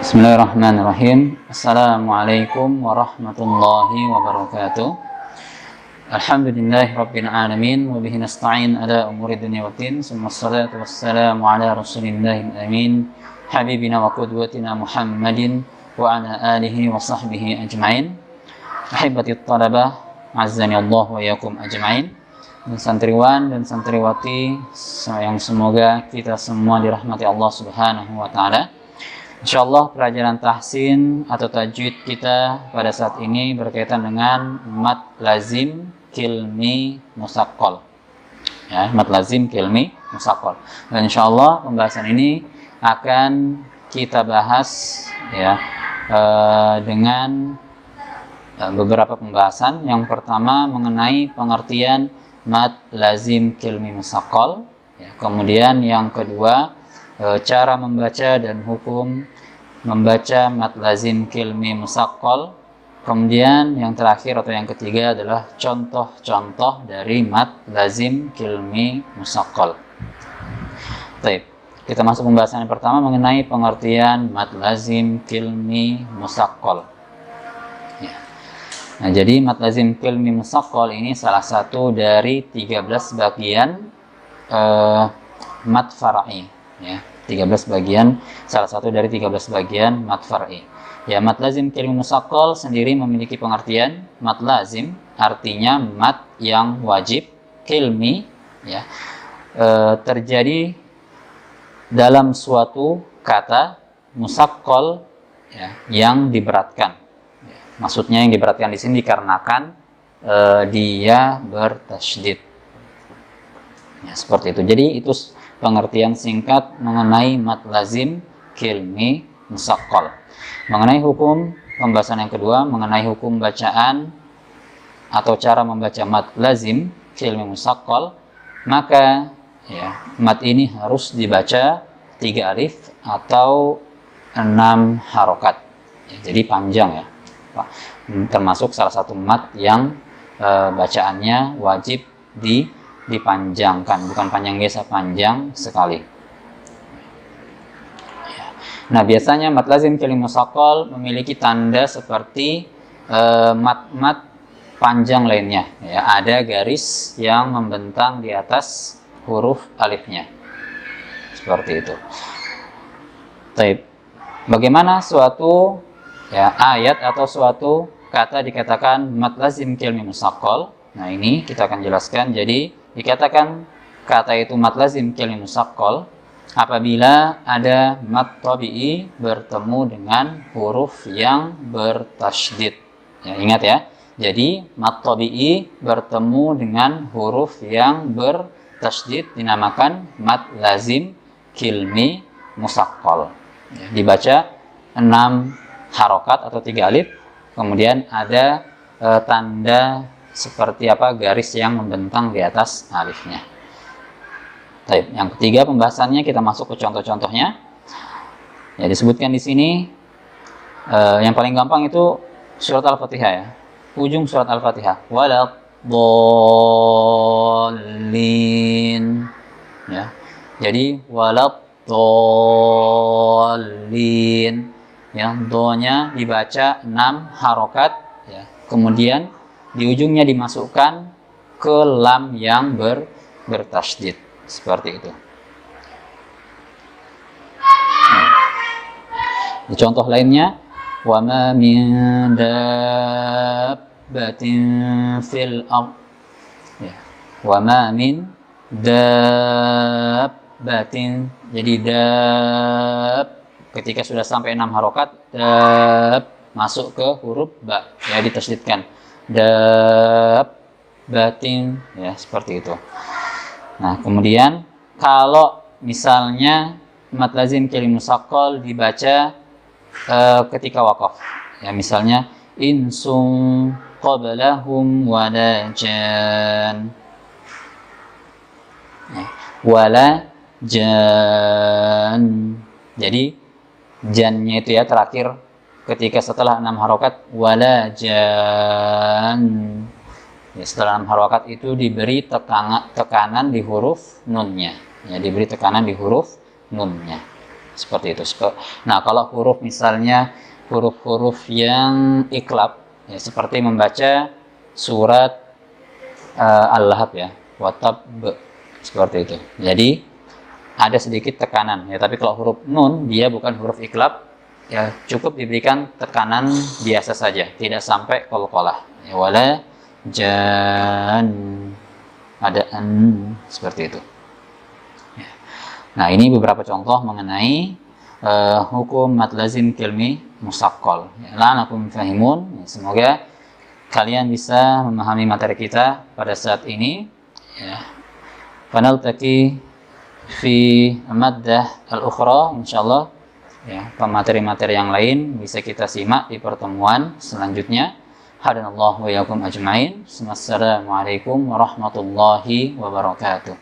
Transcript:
Bismillahirrahmanirrahim. Assalamualaikum warahmatullahi wabarakatuh. Alhamdulillahirabbil alamin wa bihi nasta'in ala umuri dunya waddin. Summassalatu wassalamu ala rasulillahil amin habibina wa qudwatina Muhammadin wa ala alihi wa sahbihi ajma'in. Ahibatit talabah, azzani Allah wa yakum ajma'in. Dan santriwan dan santriwati yang semoga kita semua dirahmati Allah Subhanahu wa taala. Insyaallah pelajaran tahsin atau tajwid kita pada saat ini berkaitan dengan mad lazim kilmi musaqqal. Ya, mad lazim kilmi musaqqal. Dan insyaallah pembahasan ini akan kita bahas ya dengan beberapa pembahasan. Yang pertama mengenai pengertian mad lazim kilmi musaqqal. Ya, kemudian yang kedua cara membaca dan hukum membaca mad lazim kilmi musaqqal. Kemudian yang terakhir atau yang ketiga adalah contoh-contoh dari mad lazim kilmi musaqqal. Baik, kita masuk pembahasan yang pertama mengenai pengertian mad lazim kilmi musaqqal. Ya. Nah, jadi mad lazim kilmi musaqqal ini salah satu dari 13 bagian mad far'i. Ya, 13 bagian, salah satu dari 13 bagian mad far'i. Ya, mad lazim kilmi musaqqal sendiri memiliki pengertian mad lazim artinya mad yang wajib, kilmi ya terjadi dalam suatu kata, musaqqal ya, yang diberatkan. Ya, maksudnya yang diberatkan di sini dikarenakan dia bertasydid. Ya, seperti itu. Jadi itu pengertian singkat mengenai mad lazim kilmi musaqqal. Mengenai hukum, pembahasan yang kedua mengenai hukum bacaan atau cara membaca mad lazim kilmi musaqqal, maka ya, mad ini harus dibaca 3 alif atau 6 harokat. Ya, jadi panjang ya. Termasuk salah satu mad yang bacaannya wajib dipanjangkan, bukan panjang biasa, panjang sekali. Nah, biasanya mad lazim kilmi musaqqal memiliki tanda seperti mad-mad panjang lainnya. Ya, ada garis yang membentang di atas huruf alifnya, seperti itu. Taib. Bagaimana suatu ya, ayat atau suatu kata dikatakan mad lazim kilmi musaqqal? Nah, ini kita akan jelaskan. Jadi dikatakan kata itu mad lazim kilmi musaqqal apabila ada mad tabi'i bertemu dengan huruf yang bertasydid. Ya, ingat ya. Jadi mad tabi'i bertemu dengan huruf yang bertasydid dinamakan mad lazim kilmi musaqqal. Ya, dibaca 6 harokat atau 3 alif. Kemudian ada tanda seperti apa, garis yang membentang di atas alifnya. Baik, yang ketiga pembahasannya kita masuk ke contoh-contohnya. Ya, disebutkan di sini yang paling gampang itu surat Al-Fatihah ya. Ujung surat Al-Fatihah. Waladdallin. Ya. Jadi waladdallin. Yang do-nya dibaca 6 harokat ya. Kemudian di ujungnya dimasukkan ke lam yang bertasydid, seperti itu. Di contoh lainnya, wa ma min dabbatin fil ardh. Ya. Wa ma min dabbatin. Jadi dab ketika sudah sampai 6 harokat, dab masuk ke huruf ba, ya ditasydidkan. Dabbatin ya, seperti itu. Nah, kemudian kalau misalnya mad lazim kilmi musaqqal dibaca ketika waqaf ya, misalnya insum qablahum wala jan ya, wala jan. Jadi jannya itu ya terakhir ketika setelah 6 harokat, wala jan. Ya, setelah 6 harokat itu diberi tekanan di huruf nunnya. Ya, diberi tekanan di huruf nunnya. Seperti itu. Nah, kalau huruf misalnya huruf-huruf yang iklab, ya, seperti membaca surat Al-Lahab ya, watab seperti itu. Jadi ada sedikit tekanan ya, tapi kalau huruf nun dia bukan huruf iklab, ya cukup diberikan tekanan biasa saja, tidak sampai qalqalah. Ya, wala jan, ada an, seperti itu. Ya. Nah, ini beberapa contoh mengenai hukum mad lazim kilmi musaqqal. Ya, la'allakum fahimun. Ya, semoga kalian bisa memahami materi kita pada saat ini. Ya. Fanaltaqi fi maddah al-ukhra insyaallah. Ya, materi-materi yang lain bisa kita simak di pertemuan selanjutnya. Hadanallahu wa iyyakum ajmain. Wassalamualaikum warahmatullahi wabarakatuh.